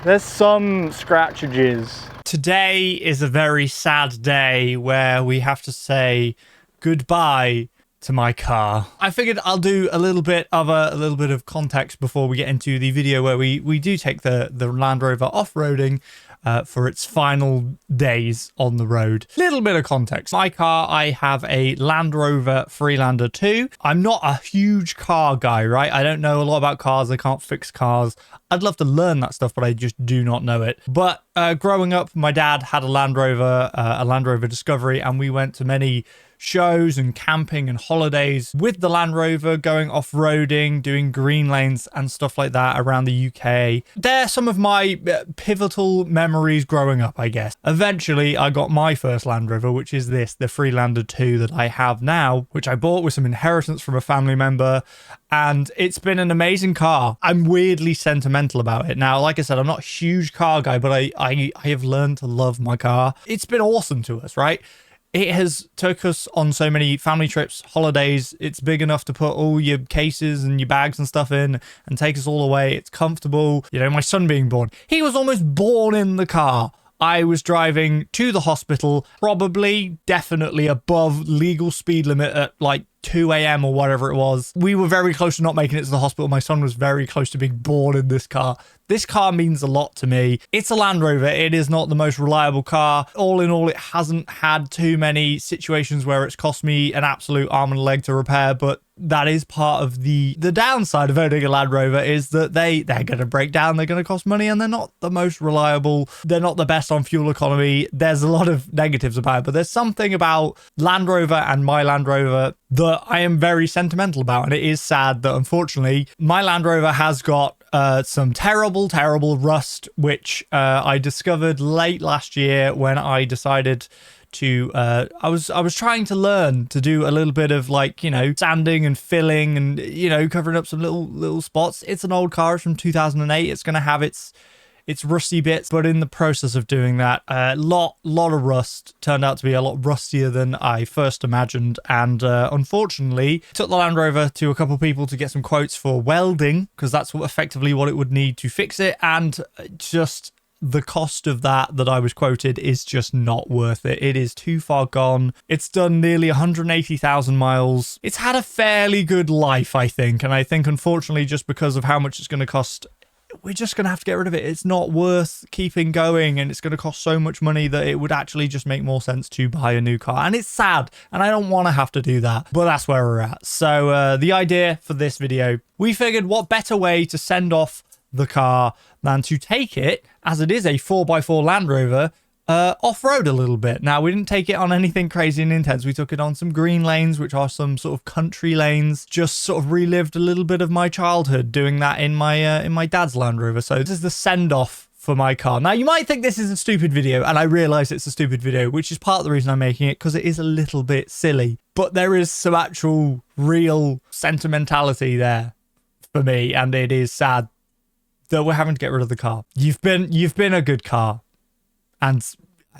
There's some scratchages. Today is a very sad day where we have to say goodbye to my car. I figured I'll do a little bit of context before we get into the video where we do take the Land Rover off-roading for its final days on the road. Little bit of context. My car, I have a Land Rover Freelander 2. I'm not a huge car guy, right? I don't know a lot about cars. I can't fix cars. I'd love to learn that stuff, but I just do not know it. But growing up, my dad had a Land Rover Discovery, and we went to many shows and camping and holidays with the Land Rover, going off-roading, doing green lanes and stuff like that around the UK. They're some of my pivotal memories growing up, I guess. Eventually, I got my first Land Rover, which is the Freelander 2 that I have now, which I bought with some inheritance from a family member, and it's been an amazing car. I'm weirdly sentimental about it. Now, like I said, I'm not a huge car guy, but I have learned to love my car. It's been awesome to us, right? It has took us on so many family trips, holidays. It's big enough to put all your cases and your bags and stuff in and take us all away. It's comfortable. You know, my son being born, he was almost born in the car. I was driving to the hospital, definitely above legal speed limit at like 2 a.m. or whatever it was. We were very close to not making it to the hospital. My son was very close to being born in this car. This car means a lot to me. It's a Land Rover. It is not the most reliable car. All in all, it hasn't had too many situations where it's cost me an absolute arm and a leg to repair, but that is part of the downside of owning a Land Rover, is that they're going to break down, they're going to cost money, and they're not the most reliable. They're not the best on fuel economy. There's a lot of negatives about it, but there's something about Land Rover and my Land Rover that I am very sentimental about, and it is sad that unfortunately my Land Rover has got some terrible rust, which I discovered late last year when I decided to I was trying to learn to do a little bit of, like, you know, sanding and filling and, you know, covering up some little spots. It's an old car. It's from 2008. It's going to have its rusty bits, but in the process of doing that, a lot of rust turned out to be a lot rustier than I first imagined, and unfortunately took the Land Rover to a couple of people to get some quotes for welding, because that's effectively what it would need to fix it, and just the cost of that I was quoted is just not worth it. It is too far gone. It's done nearly 180,000 miles. It's had a fairly good life, I think, and I think unfortunately just because of how much it's going to cost, we're just going to have to get rid of it. It's not worth keeping going, and it's going to cost so much money that it would actually just make more sense to buy a new car. And it's sad, and I don't want to have to do that, but that's where we're at. So the idea for this video, we figured what better way to send off the car than to take it, as it is a 4x4 Land Rover, off-road a little bit. Now, we didn't take it on anything crazy and intense. We took it on some green lanes, which are some sort of country lanes. Just sort of relived a little bit of my childhood doing that in my dad's Land Rover. So this is the send-off for my car. Now, you might think this is a stupid video, and I realize it's a stupid video, which is part of the reason I'm making it, because it is a little bit silly. But there is some actual real sentimentality there for me, and it is sad that we're having to get rid of the car. You've been a good car, and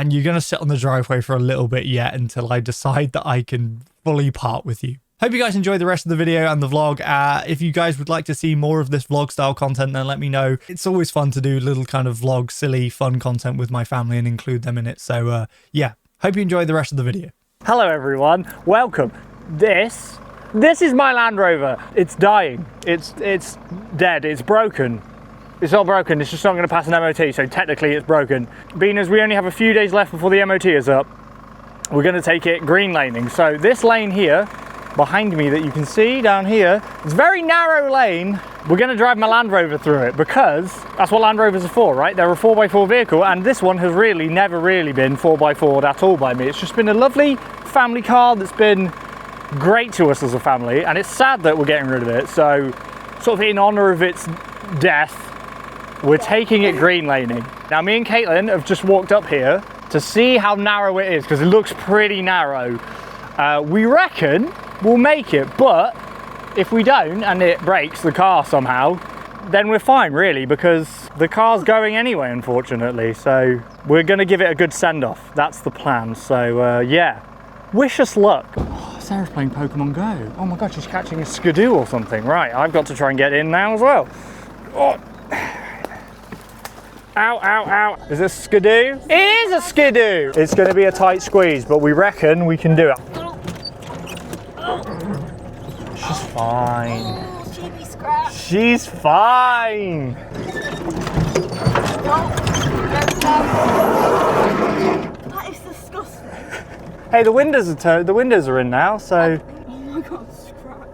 you're going to sit on the driveway for a little bit yet until I decide that I can fully part with you. Hope you guys enjoyed the rest of the video and the vlog. If you guys would like to see more of this vlog style content, then let me know. It's always fun to do little kind of vlog, silly, fun content with my family and include them in it. So yeah, hope you enjoyed the rest of the video. Hello everyone, welcome. This is my Land Rover. It's dying. It's dead. It's broken. It's not broken, it's just not going to pass an MOT, so technically it's broken. Being as we only have a few days left before the MOT is up, we're going to take it green laning. So this lane here, behind me that you can see down here, it's a very narrow lane. We're going to drive my Land Rover through it, because that's what Land Rovers are for, right? They're a 4x4 vehicle, and this one has never really been 4x4'd at all by me. It's just been a lovely family car that's been great to us as a family, and it's sad that we're getting rid of it. So sort of in honor of its death, we're taking it green laning. Now, me and Caitlin have just walked up here to see how narrow it is, because it looks pretty narrow. We reckon we'll make it, but if we don't and it breaks the car somehow, then we're fine, really, because the car's going anyway, unfortunately. So we're going to give it a good send-off. That's the plan. So yeah, wish us luck. Oh, Sarah's playing Pokemon Go. Oh my god, she's catching a skidoo or something. Right, I've got to try and get in now as well. Oh. Ow, ow, ow. Is this skidoo? It is a skidoo. It's going to be a tight squeeze, but we reckon we can do it. She's fine. Oh, cheapy scratch. She's fine. That is disgusting. Hey, the windows are in now, so. Oh my god, scratch.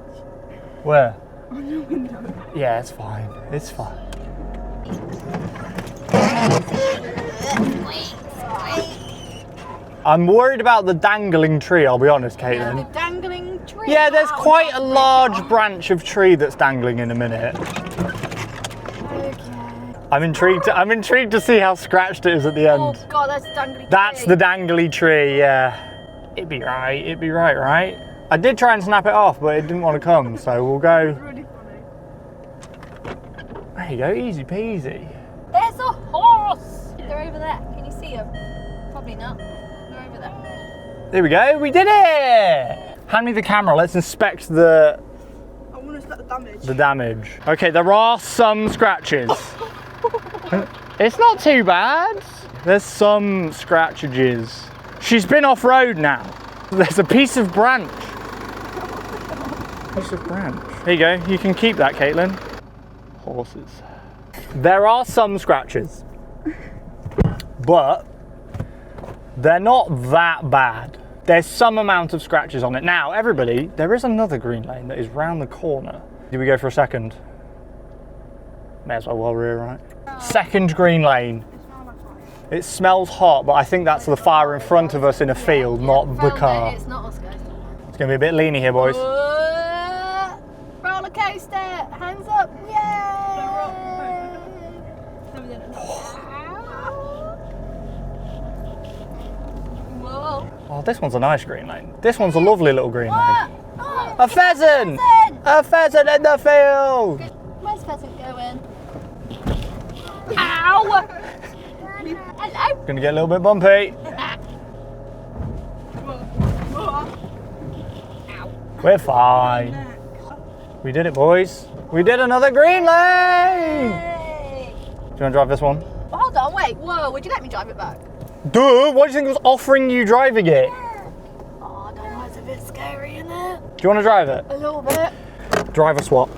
Where? On your window. Yeah, it's fine. It's fine. I'm worried about the dangling tree, I'll be honest, Caitlin. The dangling tree. Yeah, there's Wow, quite a large branch of tree that's dangling in a minute. Okay. I'm intrigued to see how scratched it is at the end. Oh god, that's dangly. That's the dangly tree, yeah. It'd be right, right? I did try and snap it off, but it didn't want to come, so we'll go. Really funny. There you go, easy peasy. There's a horse. They're over there. Can you see them? Probably not. They're over there. There we go, we did it! Hand me the camera, let's inspect the I want to inspect the damage. damage. Okay, there are some scratches. It's not too bad. There's some scratchages. She's been off-road now. There's a piece of branch. There you go, you can keep that, Caitlin. Horses. There are some scratches, but they're not that bad. There's some amount of scratches on it. Now, everybody, there is another green lane that is round the corner. Do we go for a second? May as well while we're here, right? Second green lane. It smells hot, but I think that's the fire in front of us in a field, not the car. It's not us, guys. It's gonna be a bit leany here, boys. Roller coaster, hands up, yay! Whoa. Oh, this one's a nice green lane. This one's a lovely little green lane. Oh, A pheasant! A pheasant in the field! where's pheasant going? Ow! Hello? Gonna get a little bit bumpy. We're fine. We did it, boys. We did another green lane! Hey. Do you wanna drive this one? Hold on, wait, whoa, would you let me drive it back? Duh, what do you think was offering you driving it? Oh, I don't know, it's a bit scary, isn't it? Do you wanna drive it? A little bit. Driver swap.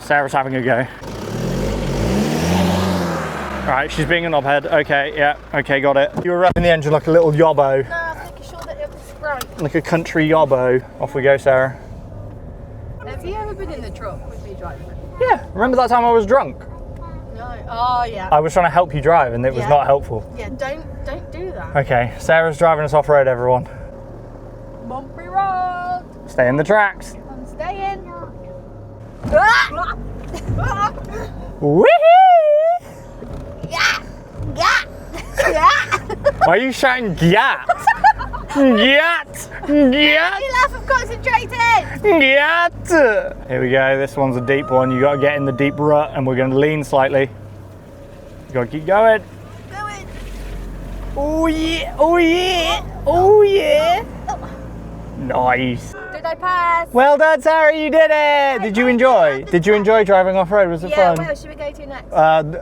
Sarah's having a go. All right, she's being a knobhead. Okay, yeah, okay, got it. You were revving the engine like a little yobbo. No, I'm making sure that it was right. Like a country yobbo. Off we go, Sarah. Have you ever been in the truck with me driving it? Yeah, remember that time I was drunk? No. Oh, yeah. I was trying to help you drive and it was Yeah. not helpful. Yeah, don't do that. Okay, Sarah's driving us off-road, everyone. Bumpy road. Stay in the tracks. I'm staying. Woohoo! Yeah. Yeah. Yeah. Why are you shouting gyat? Gyat! Gyat! You laugh, I'm concentrating. Gyat! Here we go, this one's a deep one. You gotta get in the deep rut and we're gonna lean slightly. You gotta keep going. Do it. Oh yeah, oh yeah, oh yeah. Nice. Did I pass? Well done, Sarah, you did it! Did you enjoy? Did you enjoy driving off-road? Was it Yeah, fun? where should we go to next?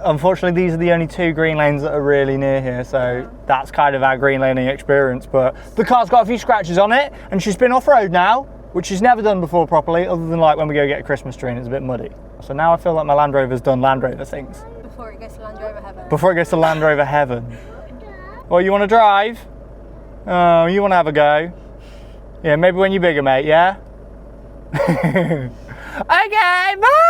Unfortunately, these are the only two green lanes that are really near here, so that's kind of our green laning experience. But the car's got a few scratches on it, and she's been off-road now, which she's never done before properly, other than like when we go get a Christmas tree and it's a bit muddy. So now I feel like my Land Rover's done Land Rover things. Before it goes to Land Rover heaven. Before it goes to Land Rover heaven. Well, you want to drive? Oh, you want to have a go? Yeah, maybe when you're bigger, mate, yeah? Okay, bye!